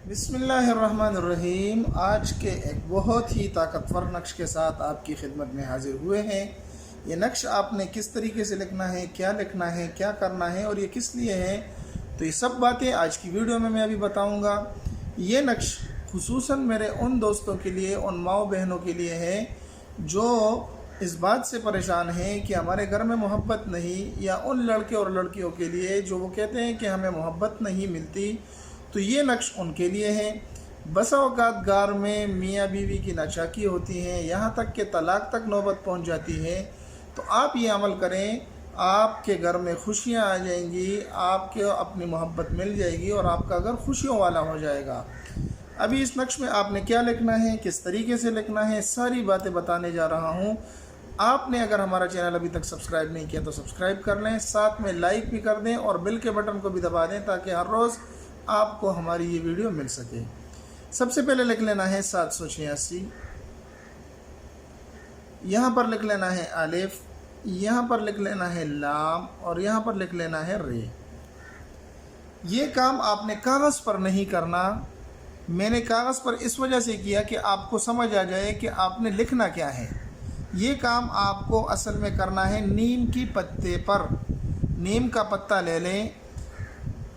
बिस्मिल्लाहिर्रहमानिर्रहीम। आज के एक बहुत ही ताकतवर नक्श के साथ आपकी खिदमत में हाजिर हुए हैं। ये नक्श आपने किस तरीके से लिखना है, क्या लिखना है, क्या करना है और ये किस लिए है, तो ये सब बातें आज की वीडियो में मैं अभी बताऊंगा। ये नक्श खुसूसन मेरे उन दोस्तों के लिए, उन माओ बहनों के लिए है जो इस बात से परेशान हैं कि हमारे घर में मोहब्बत नहीं, या उन लड़के और लड़कियों के लिए जो वो कहते हैं कि हमें मोहब्बत नहीं मिलती, तो ये नक्श उनके लिए है। बसा औकात घर में मियाँ बीवी की नाचाकी होती है, यहाँ तक कि तलाक तक नौबत पहुँच जाती है। तो आप ये अमल करें, आपके घर में खुशियाँ आ जाएंगी, आपके अपनी मोहब्बत मिल जाएगी और आपका घर खुशियों वाला हो जाएगा। अभी इस नक्श में आपने क्या लिखना है, किस तरीके से लिखना है, सारी बातें बताने जा रहा हूँ। आपने अगर हमारा चैनल अभी तक सब्सक्राइब नहीं किया तो सब्सक्राइब कर लें, साथ में लाइक भी कर दें और बेल के बटन को भी दबा दें ताकि हर रोज़ आपको हमारी ये वीडियो मिल सके। सबसे पहले लिख लेना है 786, यहाँ पर लिख लेना है अलिफ, यहाँ पर लिख लेना है लाम और यहाँ पर लिख लेना है रे। ये काम आपने कागज़ पर नहीं करना। मैंने कागज़ पर इस वजह से किया कि आपको समझ आ जाए कि आपने लिखना क्या है। ये काम आपको असल में करना है नीम की पत्ते पर। नीम का पत्ता ले लें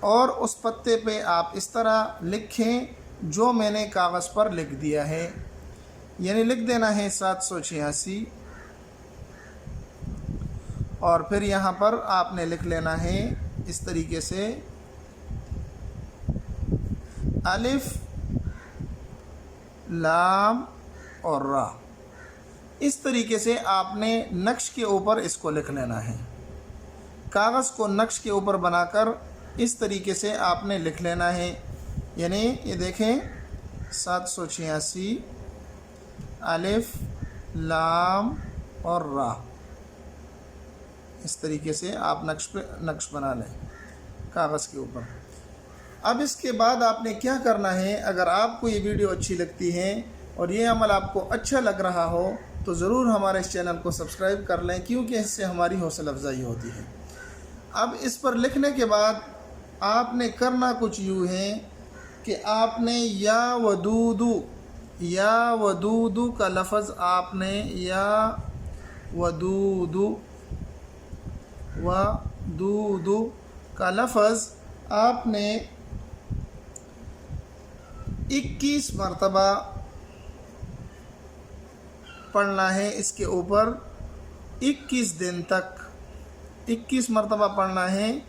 और उस पत्ते पे आप इस तरह लिखें जो मैंने कागज़ पर लिख दिया है, यानी लिख देना है 786 और फिर यहाँ पर आपने लिख लेना है इस तरीके से अलिफ लाम और रा। इस तरीके से आपने नक्श के ऊपर इसको लिख लेना है। कागज़ को नक्श के ऊपर बनाकर इस तरीके से आपने लिख लेना है, यानी ये देखें 786 अलिफ लाम और रा। इस तरीके से आप नक्श बना लें कागज़ के ऊपर। अब इसके बाद आपने क्या करना है, अगर आपको ये वीडियो अच्छी लगती है और ये अमल आपको अच्छा लग रहा हो तो ज़रूर हमारे इस चैनल को सब्सक्राइब कर लें, क्योंकि इससे हमारी हौसला अफजाई होती है। अब इस पर लिखने के बाद आपने करना कुछ यूँ है कि आपने या वदूदू का लफ्ज़, आपने या वदूदू का लफ्ज़ आपने 21 मरतबा पढ़ना है। इसके ऊपर 21 दिन तक 21 मरतबा पढ़ना है,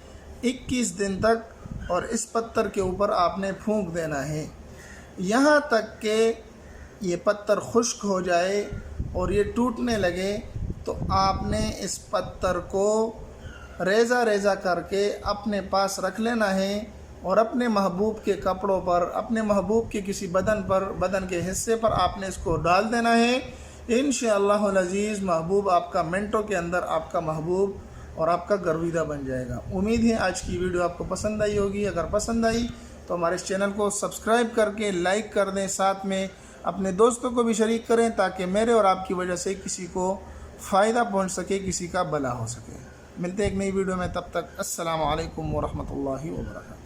21 दिन तक, और इस पत्थर के ऊपर आपने फूंक देना है यहाँ तक कि ये पत्थर खुश्क हो जाए और ये टूटने लगे। तो आपने इस पत्थर को रेज़ा रेज़ा करके अपने पास रख लेना है और अपने महबूब के कपड़ों पर, अपने महबूब के किसी बदन के हिस्से पर आपने इसको डाल देना है। इंशाअल्लाहुल अज़ीज़ महबूब आपका मिनटों के अंदर आपका महबूब और आपका गर्विदा बन जाएगा। उम्मीद है आज की वीडियो आपको पसंद आई होगी। अगर पसंद आई तो हमारे इस चैनल को सब्सक्राइब करके लाइक कर दें, साथ में अपने दोस्तों को भी शरीक करें ताकि मेरे और आपकी वजह से किसी को फ़ायदा पहुंच सके, किसी का भला हो सके। मिलते हैं एक नई वीडियो में, तब तक अस्सलामु अलैकुम व रहमतुल्लाहि व बरकातहू।